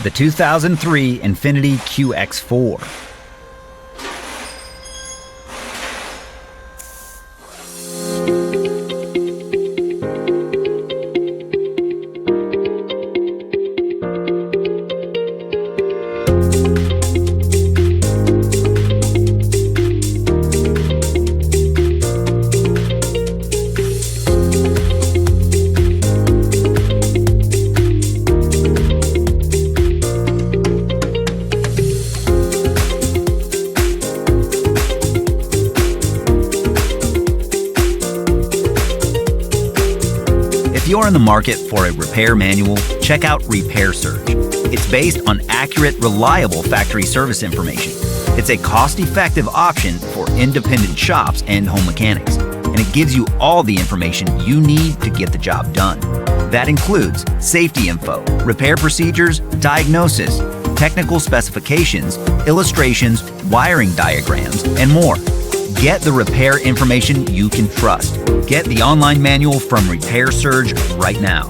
the 2003 Infiniti QX4. If you're in the market for a repair manual, check out Repair Surge. It's based on accurate, reliable factory service information. It's a cost-effective option for independent shops and home mechanics, and it gives you all the information you need to get the job done. That includes safety info, repair procedures, diagnosis, technical specifications, illustrations, wiring diagrams, and more. Get the repair information you can trust. Get the online manual from Repair Surge right now.